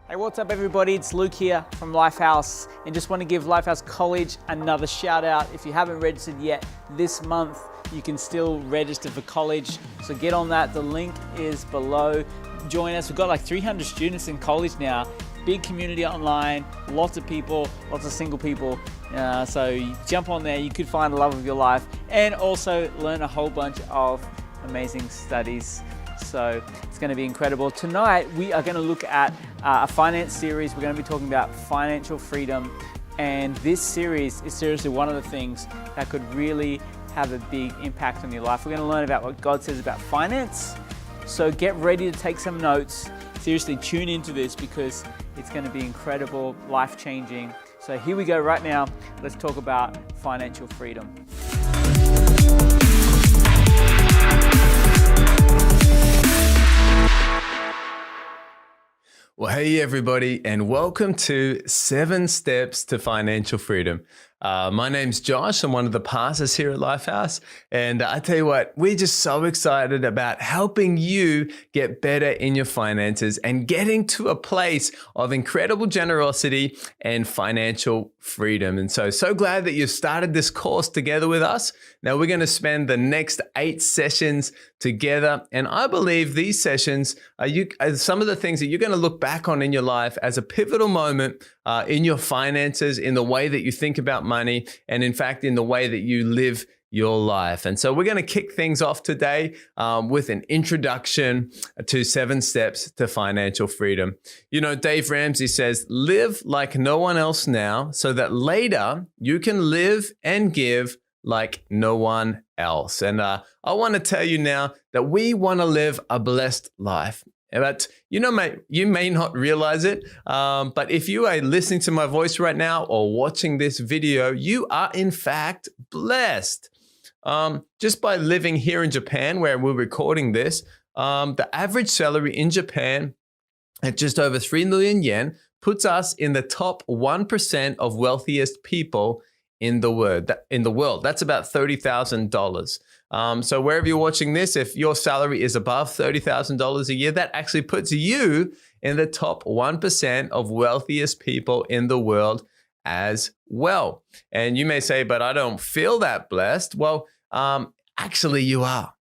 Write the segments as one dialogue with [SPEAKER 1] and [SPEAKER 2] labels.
[SPEAKER 1] Hey, what's up everybody? It's Luke here from Lifehouse, and just want to give Lifehouse College another shout out. If you haven't registered yet, this month you can still register for college, so get on that. The link is below. Join us. We've got like 300 students in college now. Big community online, lots of people, lots of single people. So you jump on there, you could find the love of your life and also learn a whole bunch of amazing studies. So it's going to be incredible. Tonight we are going to look at a finance series. We're going to be talking about financial freedom, and this series is seriously one of the things that could really have a big impact on your life. We're going to learn about what God says about finance. So get ready to take some notes. Seriously, tune into this because it's going to be incredible, life-changing. So here we go right now. Let's talk about financial freedom.
[SPEAKER 2] Well, hey everybody, and welcome to 7 Steps to Financial Freedom. My name's Josh. I'm one of the pastors here at Lifehouse, and I tell you what, we're just so excited about helping you get better in your finances and getting to a place of incredible generosity and financial freedom. And so glad that you've started this course together with us. Now we're going to spend the next 8 sessions together, and I believe these sessions are some of the things that you're going to look back on in your life as a pivotal moment in your finances, in the way that you think about money, and in fact, in the way that you live your life. And so we're going to kick things off today with an introduction to 7 steps to financial freedom. You know, Dave Ramsey says, live like no one else now so that later you can live and give like no one else. And I want to tell you now that we want to live a blessed life. But you may not realize it, but if you are listening to my voice right now or watching this video, you are in fact blessed. Just by living here in Japan, where we're recording this, the average salary in Japan at just over 3 million yen puts us in the top 1% of wealthiest people in the world. That's about $30,000. So wherever you're watching this, if your salary is above $30,000 a year, that actually puts you in the top 1% of wealthiest people in the world as well. And you may say, but I don't feel that blessed. Well, actually you are.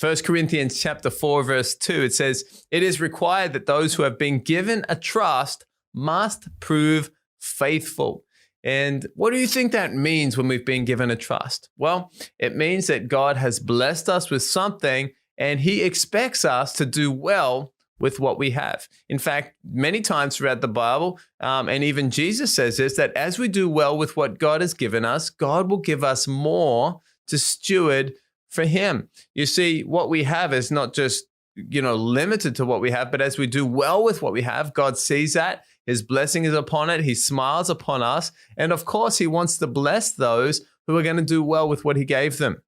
[SPEAKER 2] 1 Corinthians chapter 4, verse 2, it says, it is required that those who have been given a trust must prove faithful. And what do you think that means when we've been given a trust? Well, it means that God has blessed us with something and he expects us to do well with what we have. In fact, many times throughout the Bible, and even Jesus says this, that as we do well with what God has given us, God will give us more to steward for him. You see, what we have is not just, limited to what we have, but as we do well with what we have, God sees that. His blessing is upon it. He smiles upon us. And of course, he wants to bless those who are going to do well with what he gave them.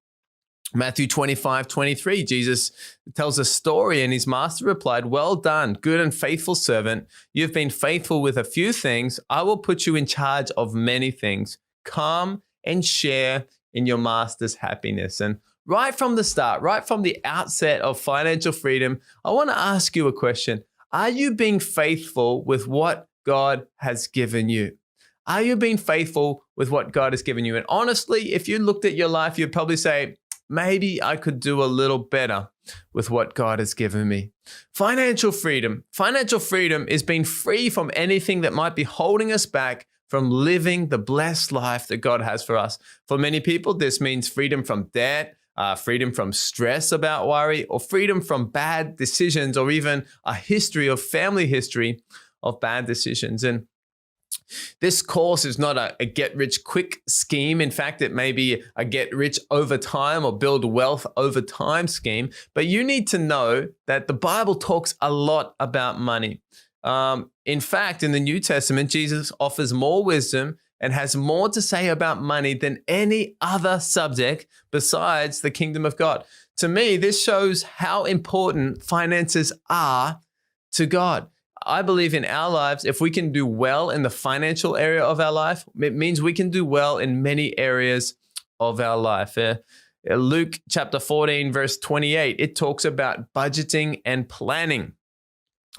[SPEAKER 2] Matthew 25:23, Jesus tells a story, and his master replied, well done, good and faithful servant. You've been faithful with a few things. I will put you in charge of many things. Come and share in your master's happiness. And right from the start, right from the outset of financial freedom, I want to ask you a question. Are you being faithful with what God has given you? Are you being faithful with what God has given you? And honestly, if you looked at your life, you'd probably say, maybe I could do a little better with what God has given me. Financial freedom. Financial freedom is being free from anything that might be holding us back from living the blessed life that God has for us. For many people, this means freedom from debt, freedom from stress about worry, or freedom from bad decisions, or even a family history of bad decisions. And this course is not a get-rich-quick scheme. In fact, it may be a get-rich over time or build wealth over time scheme. But you need to know that the Bible talks a lot about money. In fact, in the New Testament, Jesus offers more wisdom and has more to say about money than any other subject besides the kingdom of God. To me, this shows how important finances are to God. I believe in our lives, if we can do well in the financial area of our life, it means we can do well in many areas of our life. Luke chapter 14, verse 28, it talks about budgeting and planning.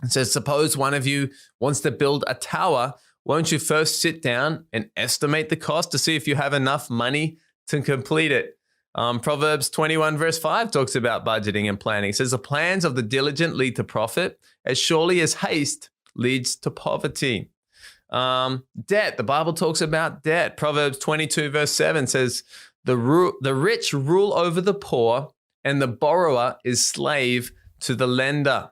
[SPEAKER 2] It says, suppose one of you wants to build a tower. Won't you first sit down and estimate the cost to see if you have enough money to complete it? Proverbs 21 verse 5 talks about budgeting and planning. It says, the plans of the diligent lead to profit, as surely as haste leads to poverty. Debt, the Bible talks about debt. Proverbs 22 verse 7 says, the rich rule over the poor, and the borrower is slave to the lender.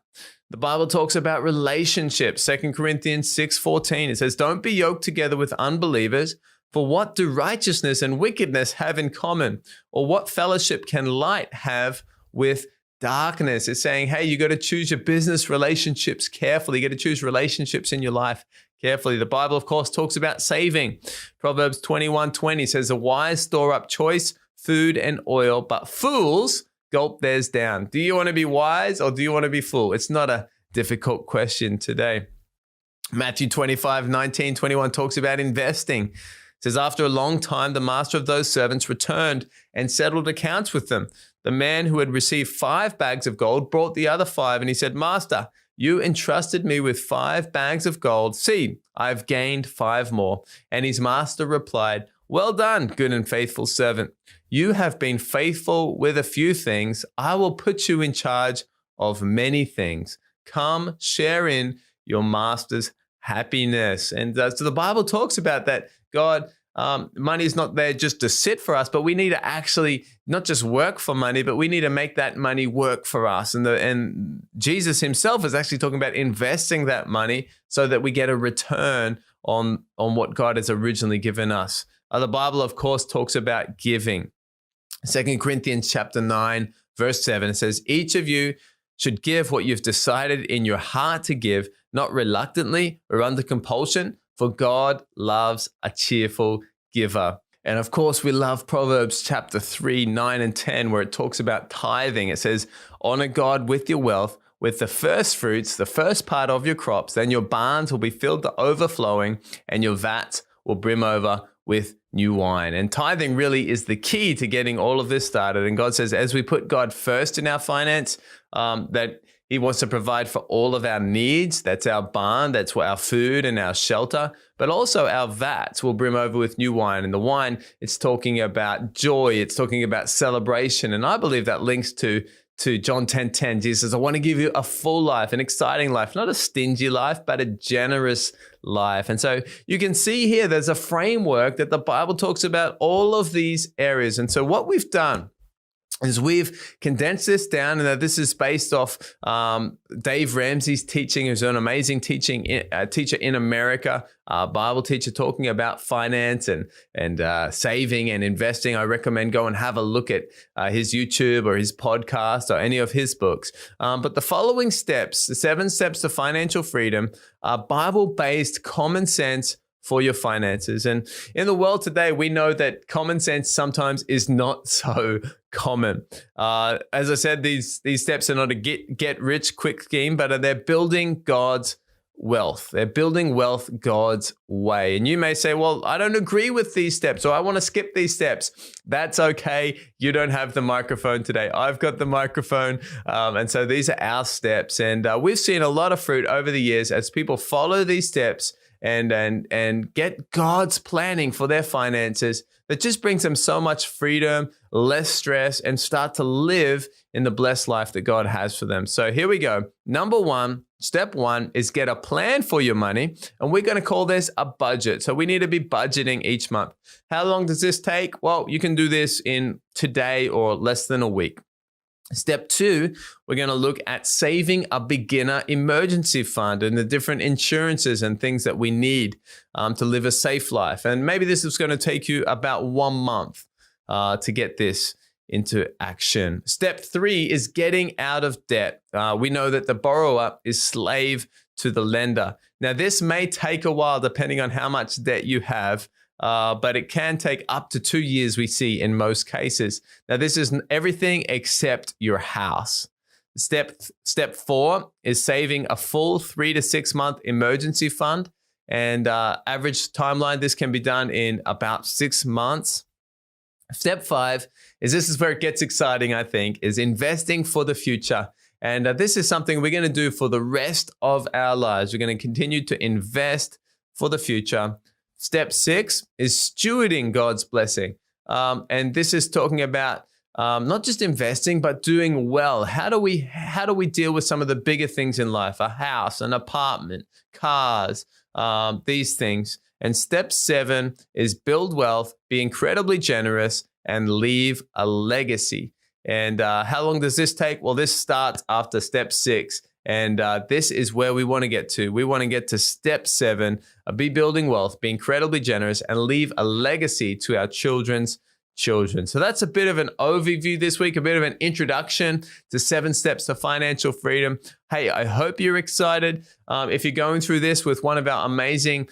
[SPEAKER 2] The Bible talks about relationships. 2 Corinthians 6:14, it says, don't be yoked together with unbelievers, for what do righteousness and wickedness have in common? Or what fellowship can light have with darkness? It's saying, hey, you got to choose your business relationships carefully. You got to choose relationships in your life carefully. The Bible, of course, talks about saving. Proverbs 21:20 says, the wise store up choice food and oil, but fools gulp theirs down. Do you want to be wise or do you want to be fool? It's not a difficult question today. Matthew 25:19-21 talks about investing. It says, after a long time, the master of those servants returned and settled accounts with them. The man who had received 5 bags of gold brought the other 5, and he said, Master, you entrusted me with 5 bags of gold. See, I've gained 5 more. And his master replied, well done, good and faithful servant. You have been faithful with a few things. I will put you in charge of many things. Come, share in your master's happiness. And so the Bible talks about that. God, money is not there just to sit for us, but we need to actually not just work for money, but we need to make that money work for us. And Jesus himself is actually talking about investing that money so that we get a return on what God has originally given us. The Bible, of course, talks about giving. 2 Corinthians chapter 9, verse 7, it says, each of you should give what you've decided in your heart to give, not reluctantly or under compulsion, for God loves a cheerful giver. And of course, we love Proverbs chapter 3, 9 and 10, where it talks about tithing. It says, honor God with your wealth, with the first fruits, the first part of your crops, then your barns will be filled to overflowing and your vats will brim over with new wine. And tithing really is the key to getting all of this started. And God says, as we put God first in our finance, that he wants to provide for all of our needs. That's our barn, that's our food and our shelter, but also our vats will brim over with new wine. And the wine, it's talking about joy, it's talking about celebration. And I believe that links to John 10:10. Jesus says, I want to give you a full life, an exciting life, not a stingy life, but a generous life. And so you can see here, there's a framework that the Bible talks about all of these areas. And so what we've done is we've condensed this down, and that this is based off Dave Ramsey's teaching, who's an amazing teacher in America, Bible teacher, talking about finance and saving and investing. I recommend go and have a look at his YouTube or his podcast or any of his books. But the following steps, the 7 steps to financial freedom, are Bible-based common sense for your finances. And in the world today, we know that common sense sometimes is not so common. As I said, these steps are not a get rich quick scheme, but they're building God's wealth. They're building wealth God's way. And you may say, well, I don't agree with these steps, or I want to skip these steps. That's okay. You don't have the microphone today. I've got the microphone. And so these are our steps. And we've seen a lot of fruit over the years as people follow these steps and get God's planning for their finances that just brings them so much freedom, less stress, and start to live in the blessed life that God has for them. So here we go. Number 1, step 1 is get a plan for your money. And we're going to call this a budget. So we need to be budgeting each month. How long does this take? Well, you can do this in today or less than a week. Step 2, we're going to look at saving a beginner emergency fund and the different insurances and things that we need to live a safe life. And maybe this is going to take you about 1 month to get this into action. Step 3 is getting out of debt. We know that the borrower is slave to the lender. Now, this may take a while depending on how much debt you have. But it can take up to 2 years, we see in most cases. Now, this is everything except your house. Step 4 is saving a full 3 to 6 month emergency fund. And average timeline, this can be done in about 6 months. Step 5 is, this is where it gets exciting, I think, is investing for the future. And this is something we're going to do for the rest of our lives. We're going to continue to invest for the future. Step 6 is stewarding God's blessing. And this is talking about not just investing, but doing well. How do we deal with some of the bigger things in life? A house, an apartment, cars, these things. And step 7 is build wealth, be incredibly generous, and leave a legacy. And how long does this take? Well, this starts after step 6. And this is where we want to get to. We want to get to step 7, be building wealth, be incredibly generous, and leave a legacy to our children's children. So that's a bit of an overview this week, a bit of an introduction to 7 steps to financial freedom. Hey, I hope you're excited. If you're going through this with one of our amazing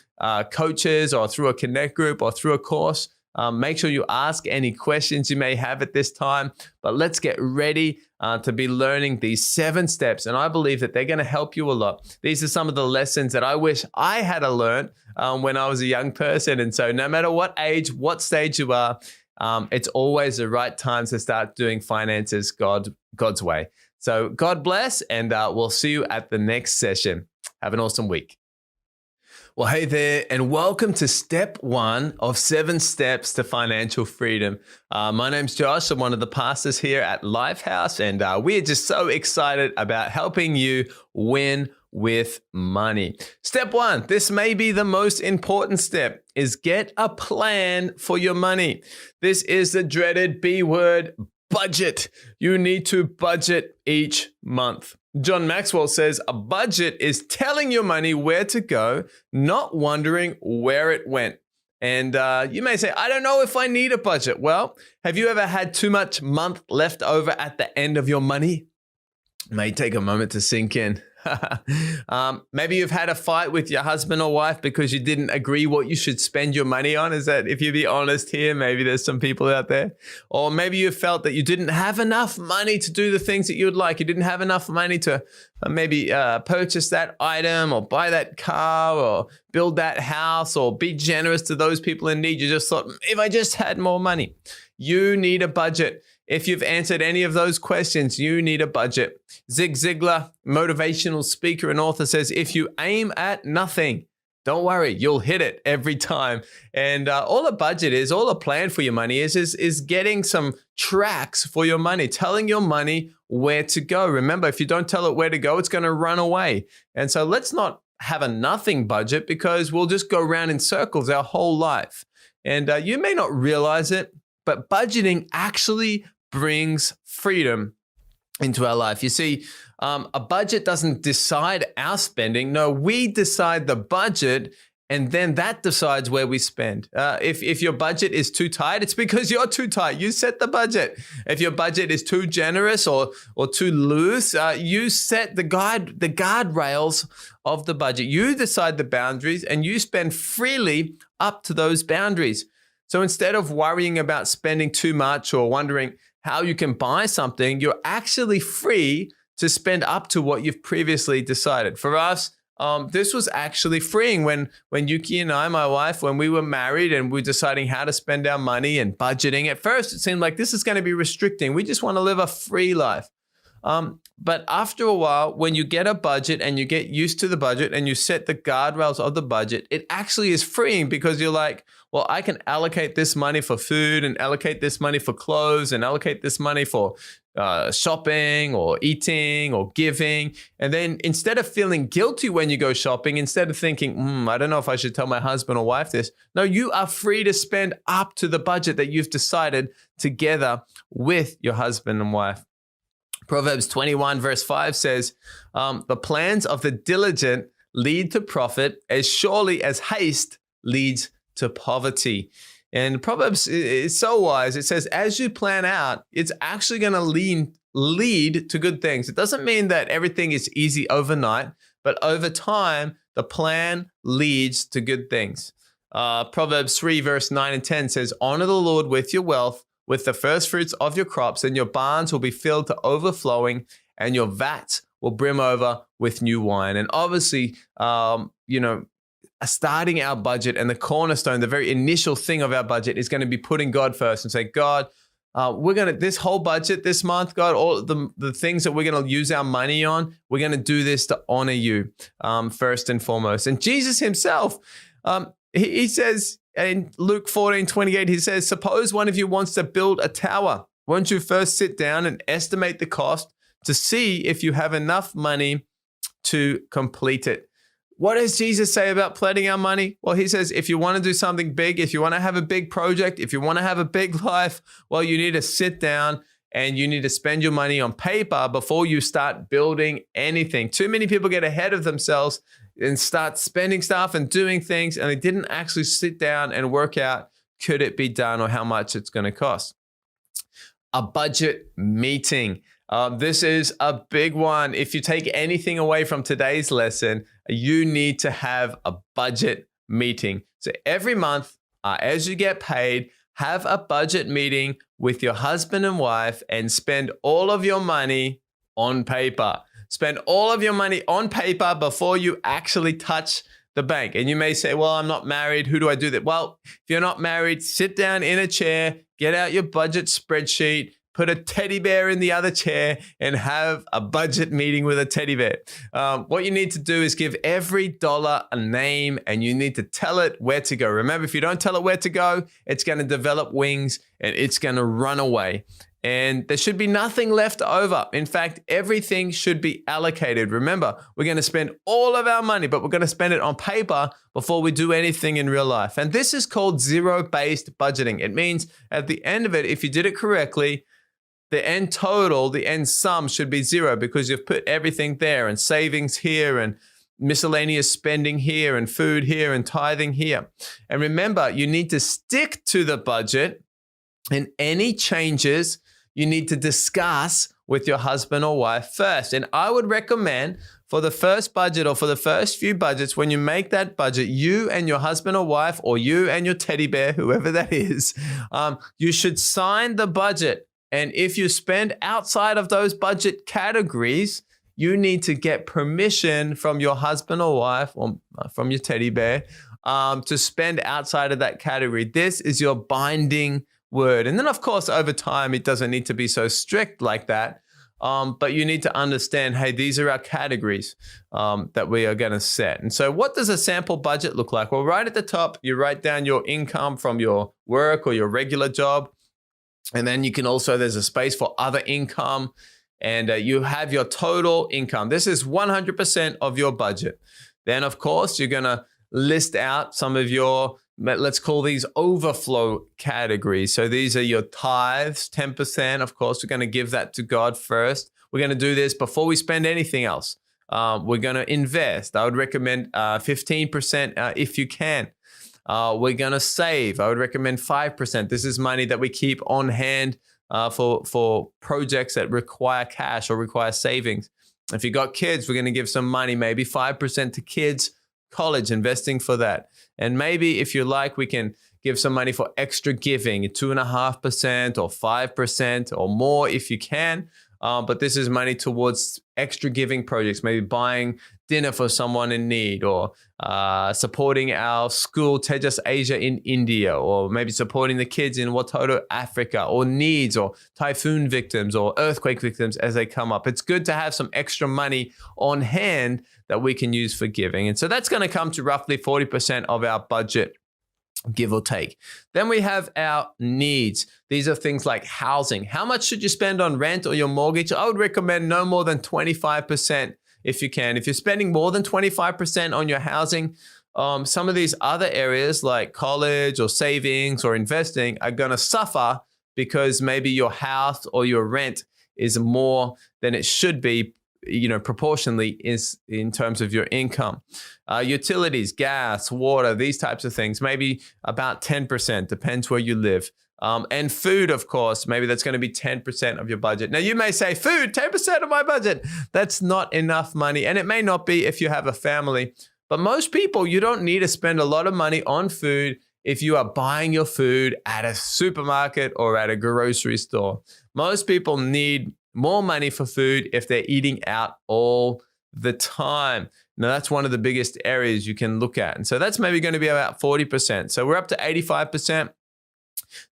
[SPEAKER 2] coaches or through a Connect group or through a course, make sure you ask any questions you may have at this time. But let's get ready to be learning these 7 steps. And I believe that they're going to help you a lot. These are some of the lessons that I wish I had learned when I was a young person. And so no matter what age, what stage you are, it's always the right time to start doing finances God's way. So God bless, and we'll see you at the next session. Have an awesome week. Well, hey there, and welcome to step 1 of 7 steps to financial freedom. My name's Josh. I'm one of the pastors here at Lifehouse, and we're just so excited about helping you win with money. Step 1, this may be the most important step, is get a plan for your money. This is the dreaded B word, budget. You need to budget each month. John Maxwell says a budget is telling your money where to go, not wondering where it went. And you may say, I don't know if I need a budget. Well, have you ever had too much month left over at the end of your money? It may take a moment to sink in. Maybe you've had a fight with your husband or wife because you didn't agree what you should spend your money on. Is that, if you be honest here, maybe there's some people out there. Or maybe you felt that you didn't have enough money to do the things that you would like. You didn't have enough money to maybe purchase that item or buy that car or build that house or be generous to those people in need. You just thought, if I just had more money. You need a budget. If you've answered any of those questions, you need a budget. Zig Ziglar, motivational speaker and author, says, if you aim at nothing, don't worry, you'll hit it every time. And all a budget is, all a plan for your money is getting some tracks for your money, telling your money where to go. Remember, if you don't tell it where to go, it's going to run away. And so let's not have a nothing budget, because we'll just go around in circles our whole life. And you may not realize it, but budgeting actually brings freedom into our life. You see, a budget doesn't decide our spending. No, we decide the budget, and then that decides where we spend. If your budget is too tight, it's because you're too tight. You set the budget. If your budget is too generous or too loose, you set the guardrails of the budget. You decide the boundaries, and you spend freely up to those boundaries. So instead of worrying about spending too much or wondering how you can buy something, you're actually free to spend up to what you've previously decided. For us, this was actually freeing when Yuki and I, my wife, when we were married and we were deciding how to spend our money and budgeting. At first, it seemed like this is going to be restricting. We just want to live a free life. But after a while, when you get a budget and you get used to the budget and you set the guardrails of the budget, it actually is freeing, because you're like, well, I can allocate this money for food and allocate this money for clothes and allocate this money for shopping or eating or giving. And then instead of feeling guilty when you go shopping, instead of thinking, I don't know if I should tell my husband or wife this. No, you are free to spend up to the budget that you've decided together with your husband and wife. Proverbs 21 verse 5 says, the plans of the diligent lead to profit as surely as haste leads to poverty. And Proverbs is so wise. It says, as you plan out, it's actually going to lead to good things. It doesn't mean that everything is easy overnight, but over time, the plan leads to good things. Proverbs 3 verse 9 and 10 says, honor the Lord with your wealth, with the first fruits of your crops, and your barns will be filled to overflowing, and your vats will brim over with new wine. And obviously, starting our budget and the cornerstone, the very initial thing of our budget, is going to be putting God first and say, God, this whole budget this month, God, all the things that we're going to use our money on, we're going to do this to honor you first and foremost. And Jesus himself, he says in Luke 14:28, he says, suppose one of you wants to build a tower. Won't you first sit down and estimate the cost to see if you have enough money to complete it? What does Jesus say about planning our money? Well, he says, if you want to do something big, if you want to have a big project, if you want to have a big life, well, you need to sit down and you need to spend your money on paper before you start building anything. Too many people get ahead of themselves and start spending stuff and doing things, and they didn't actually sit down and work out, could it be done or how much it's going to cost? A budget meeting. This is a big one. If you take anything away from today's lesson, you need to have a budget meeting. So every month, as you get paid, have a budget meeting with your husband and wife and spend all of your money on paper. Spend all of your money on paper before you actually touch the bank. And you may say, well, I'm not married. Who do I do that? Well, if you're not married, sit down in a chair, get out your budget spreadsheet, put a teddy bear in the other chair and have a budget meeting with a teddy bear. What you need to do is give every dollar a name and you need to tell it where to go. Remember, if you don't tell it where to go, it's going to develop wings and it's going to run away. And there should be nothing left over. In fact, everything should be allocated. Remember, we're going to spend all of our money, but we're going to spend it on paper before we do anything in real life. And this is called zero-based budgeting. It means at the end of it, if you did it correctly, the end total, the end sum should be zero because you've put everything there and savings here and miscellaneous spending here and food here and tithing here. And remember, you need to stick to the budget, and any changes you need to discuss with your husband or wife first. And I would recommend for the first budget or for the first few budgets, when you make that budget, you and your husband or wife or you and your teddy bear, whoever that is, you should sign the budget. And if you spend outside of those budget categories, you need to get permission from your husband or wife or from your teddy bear to spend outside of that category. This is your binding word. And then, of course, over time, it doesn't need to be so strict like that. But you need to understand, hey, these are our categories that we are going to set. And so what does a sample budget look like? Well, right at the top, you write down your income from your work or your regular job. And then you can also, there's a space for other income. And you have your total income. This is 100% of your budget. Then, of course, you're going to list out some of your, let's call these overflow categories. So these are your tithes, 10%. Of course, we're going to give that to God first. We're going to do this before we spend anything else. We're going to invest. I would recommend 15% if you can. We're going to save. I would recommend 5%. This is money that we keep on hand for projects that require cash or require savings. If you got kids, we're going to give some money, maybe 5% to kids, college, investing for that. And maybe if you like, we can give some money for extra giving, 2.5% or 5% or more if you can. But this is money towards extra giving projects, maybe buying dinner for someone in need or supporting our school, Tejas Asia in India, or maybe supporting the kids in Watoto, Africa, or needs or typhoon victims or earthquake victims as they come up. It's good to have some extra money on hand that we can use for giving. And so that's going to come to roughly 40% of our budget, give or take. Then we have our needs. These are things like housing. How much should you spend on rent or your mortgage? I would recommend no more than 25% if you can. If you're spending more than 25% on your housing, some of these other areas like college or savings or investing are going to suffer because maybe your house or your rent is more than it should be, proportionally is in terms of your income. Utilities, gas, water, these types of things, maybe about 10%, depends where you live. And food, of course, maybe that's going to be 10% of your budget. Now, you may say, food, 10% of my budget. That's not enough money. And it may not be if you have a family. But most people, you don't need to spend a lot of money on food if you are buying your food at a supermarket or at a grocery store. Most people need more money for food if they're eating out all the time. Now, that's one of the biggest areas you can look at. And so that's maybe going to be about 40%. So we're up to 85%.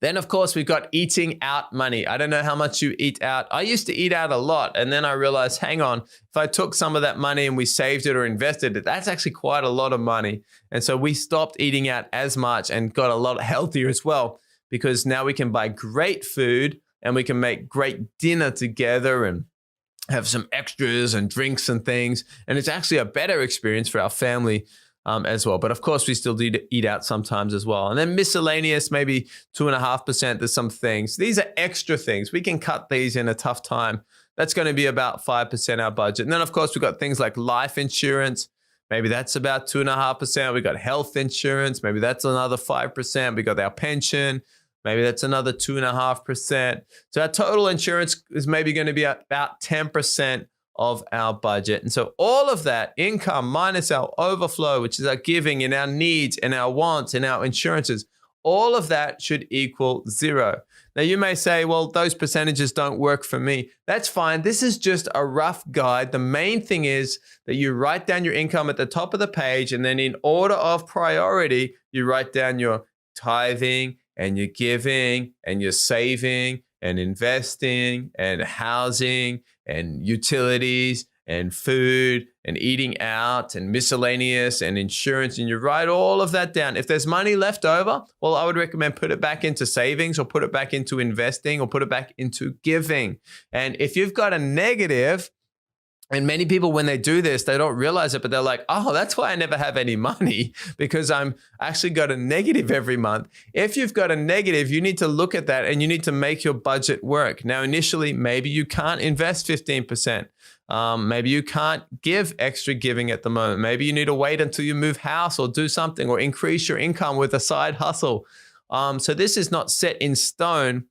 [SPEAKER 2] Then, of course, we've got eating out money. I don't know how much you eat out. I used to eat out a lot. And then I realized, hang on, if I took some of that money and we saved it or invested it, that's actually quite a lot of money. And so we stopped eating out as much and got a lot healthier as well, because now we can buy great food and we can make great dinner together and have some extras and drinks and things. And it's actually a better experience for our family as well. But of course, we still do eat out sometimes as well. And then miscellaneous, maybe 2.5%. There's some things. These are extra things. We can cut these in a tough time. That's going to be about 5% our budget. And then, of course, we've got things like life insurance. Maybe that's about 2.5%. We got health insurance. Maybe that's another 5%. We got our pension. Maybe that's another 2.5%. So our total insurance is maybe going to be about 10% of our budget. And so all of that income minus our overflow, which is our giving and our needs and our wants and our insurances, all of that should equal 0. Now you may say, well, those percentages don't work for me. That's fine. This is just a rough guide. The main thing is that you write down your income at the top of the page, and then in order of priority, you write down your tithing and your giving and your saving and investing and housing and utilities and food and eating out and miscellaneous and insurance. And you write all of that down. If there's money left over, well, I would recommend put it back into savings or put it back into investing or put it back into giving. And if you've got a negative, and many people, when they do this, they don't realize it, but they're like, oh, that's why I never have any money, because I'm actually got a negative every month. If you've got a negative, you need to look at that and you need to make your budget work. Now, initially, maybe you can't invest 15%. Maybe you can't give extra giving at the moment. Maybe you need to wait until you move house or do something or increase your income with a side hustle. So this is not set in stone,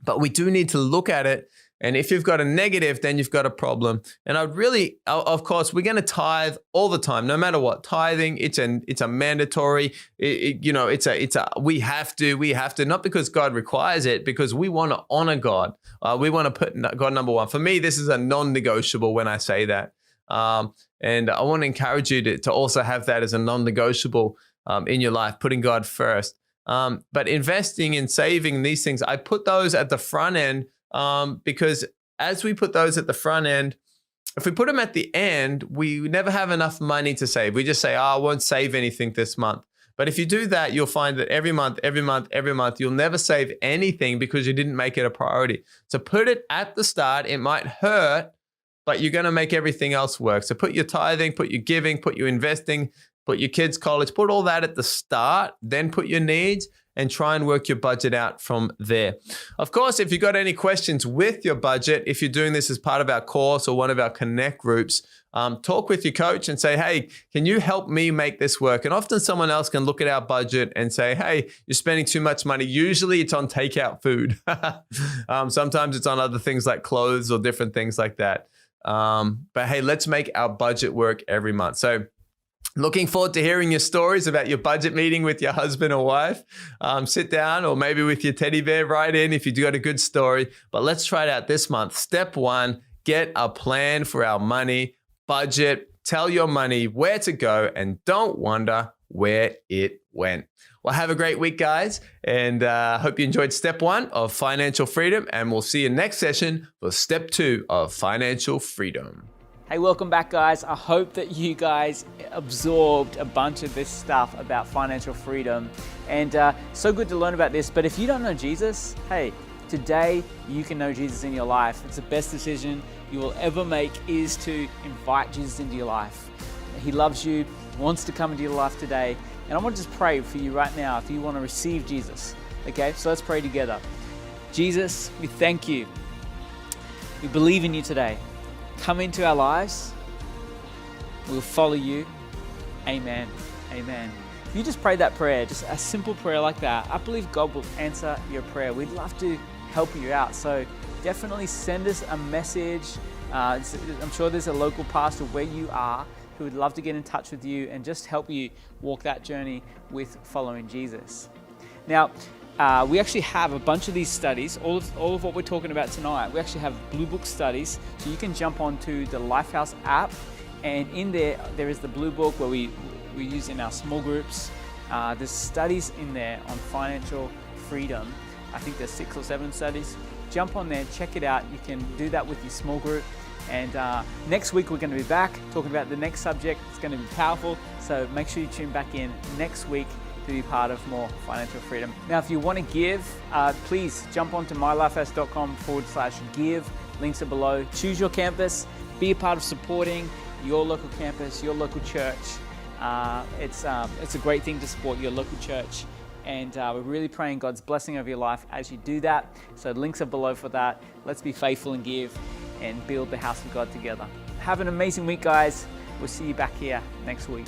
[SPEAKER 2] but we do need to look at it. And if you've got a negative, then you've got a problem. And of course, we're going to tithe all the time, no matter what. Tithing, it's a mandatory. We have to, not because God requires it, because we want to honor God. We want to put God number one. For me, this is a non-negotiable when I say that. And I want to encourage you to also have that as a non-negotiable in your life, putting God first. But investing and saving these things, I put those at the front end. Because as we put those at the front end, if we put them at the end, we never have enough money to save. We just say, I won't save anything this month. But if you do that, you'll find that every month, you'll never save anything because you didn't make it a priority. So put it at the start. It might hurt, but you're going to make everything else work. So put your tithing, put your giving, put your investing, put your kids' college, put all that at the start, then put your needs, and try and work your budget out from there. Of course, if you've got any questions with your budget, if you're doing this as part of our course or one of our Connect groups, talk with your coach and say, hey, can you help me make this work? And often someone else can look at our budget and say, hey, you're spending too much money. Usually it's on takeout food. Sometimes it's on other things like clothes or different things like that. But hey, let's make our budget work every month. So looking forward to hearing your stories about your budget meeting with your husband or wife. Sit down, or maybe with your teddy bear, write in if you do got a good story. But let's try it out this month. Step 1, get a plan for our money, budget, tell your money where to go, and don't wonder where it went. Well, have a great week, guys. And hope you enjoyed step 1 of financial freedom. And we'll see you next session for step 2 of financial freedom.
[SPEAKER 1] Hey, welcome back, guys. I hope that you guys absorbed a bunch of this stuff about financial freedom, and so good to learn about this. But if you don't know Jesus, hey, today you can know Jesus in your life. It's the best decision you will ever make, is to invite Jesus into your life. He loves you, wants to come into your life today. And I want to just pray for you right now if you want to receive Jesus. Okay, so let's pray together. Jesus, we thank you. We believe in you today. Come into our lives. We'll follow you. Amen. Amen. If you just pray that prayer, just a simple prayer like that, I believe God will answer your prayer. We'd love to help you out. So definitely send us a message. I'm sure there's a local pastor where you are who would love to get in touch with you and just help you walk that journey with following Jesus. Now, we actually have a bunch of these studies, all of what we're talking about tonight. We actually have Blue Book studies, so you can jump onto the Lifehouse app, and in there is the Blue Book where we use in our small groups. There's studies in there on financial freedom. I think there's 6 or 7 studies. Jump on there, check it out. You can do that with your small group. And next week we're going to be back talking about the next subject. It's going to be powerful. So make sure you tune back in next week to be part of more financial freedom. Now, if you want to give, please jump onto mylifehouse.com/give. Links are below. Choose your campus. Be a part of supporting your local campus, your local church. It's a great thing to support your local church. And we're really praying God's blessing over your life as you do that. So links are below for that. Let's be faithful and give and build the house of God together. Have an amazing week, guys. We'll see you back here next week.